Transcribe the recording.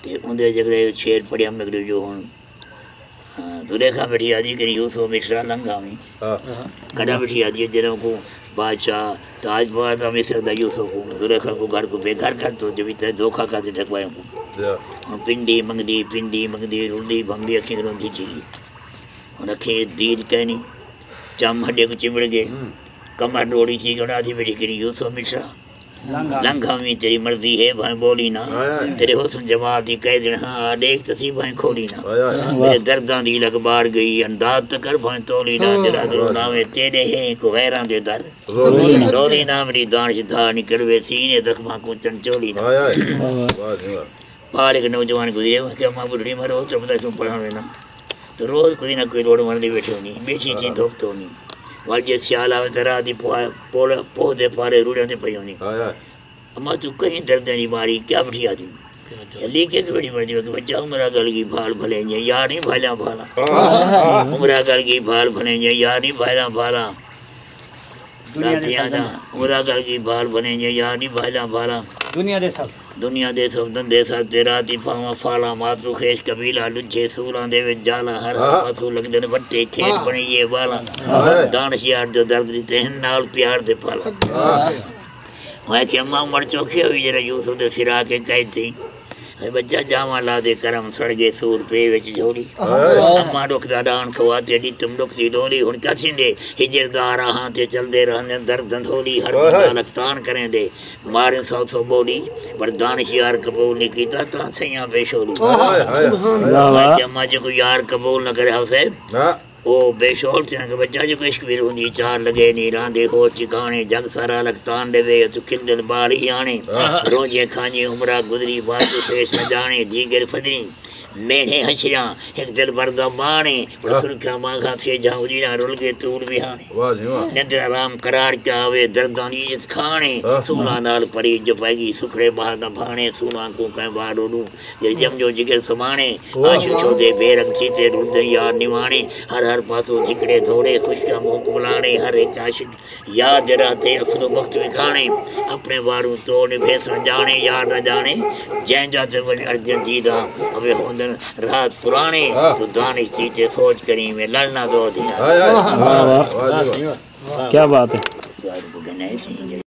اندر جگہ شیر پڑھیا مگر جو ہوں زلیخا بیٹھی آدھی کہ یوسف مصر لنگا میں کڑا بیٹھی آدھی جنہوں کو بادشاہ تاج پوار تھا مصر دا یوسف کو زلیخا کو گھر کو بے گھر کر تو جب اتنے دھوکھا کا سے ٹھکوائے کو پنڈی منگدی رلدی بھنگدی اکھیں روندی چیگی ان اکھیں دید کہنی چم ہڈے کو چمڑ گئے کمر ڈوڑی چیگی ان آدھی بیٹھی کہ یوسف مصر لنگا میں تیری مرضی ہے بھائیں بولی نہ تیرے حسن جمال دی کہہ دن ہاں دیکھ تسی بھائیں کھولی نہ میرے دردان دی لگ بار گئی انداز تکر بھائیں تولی نہ دلہ درو ناوے تیرے ہیں کو غیران دے در رولی نہ میری دانش دھار نکلوے سینے زخمہ کو چنچولی نہ باہر ایک نوجوان گزرے وہ کہ ماں بڑھڑی میں روز چپتا سن پڑھاوے نا تو روز کوئی نہ کوئی روڑ مردی بیٹھے ہونی بیٹھی چین دھوکتے ہونی والجے سیال آوے ترا دی پوہ دے پارے روڑیاں دے پہی ہونی اما تو کہیں درد نہیں ماری کیا بٹھی آدھی لیکے کہ بڑی مردی وقت بچہ عمرہ گل کی بھال بھلیں جے یار نہیں بھالا بھالا عمرہ گل کی بھال بھلیں جے یار نہیں بھالا بھالا عمرہ گل کی بھال بھلیں جے یار نہیں بھالا بھالا دنیا دے سب دندے ساتھ تیرا تی پاواں فالا ماترو خیش قبیلہ لجھے سولاں دے وچ جالا ہر پاسو لگ دن بٹے کھیت بنے یہ والا دانش یار جو درد دیتے ہیں نال پیار دے پالا وہ کہ اماں مر چوکھی ہوئی جرا یوسف دے فرا کے قید تھی بچہ جاواں لا دے کرم سڑ گئے سور پے وچ جھولی اماں ڈک دا ڈان کھواتے ڈی تم ڈک دی ڈولی ہن کیا تھیندے ہجر دا راہاں تے چل دے رہندے درد دھولی ہر بندہ لکھتان کریں دے مارے سو بولی پر دانش یار قبول نہیں کیتا تا تھیاں بے شولی اماں جو یار قبول نہ کرے حسین او بے شول سے کہ بچہ جو عشق بھی ہوندی چار لگے نہیں راندے ہو چکانے جگ سارا لکتان دے وے تو کل دل باری آنے روجے کھانے عمرہ گزری باتو پیش نہ جانے دیگر فدری میڑے حشریاں ایک دل بردہ بانے پر سرکھا ماغا تھے جاؤ جینا رول گے تور بہانے نندر آرام قرار کیا ہوئے دردان عیجت کھانے سولہ نال پری جو پائے گی سکھڑے باہر نہ بھانے سولہ کو کہیں باہر رو یہ جم جو جگر سمانے آشو چھوڑے بے رنگ چیتے رول دے یار نمانے ہر پاسو دھکڑے دھوڑے خوش کا موک بلانے ہر ایک عاشق یاد رہتے اصل و وقت بکھانے اپنے واروں توڑے بھیسا جانے یار نہ جانے جین جاتے بنے ارجن دیدہ ابھی ہوندے رات پرانے تو دانش چیتے سوچ کریں میں لڑنا دو دیا کیا بات ہے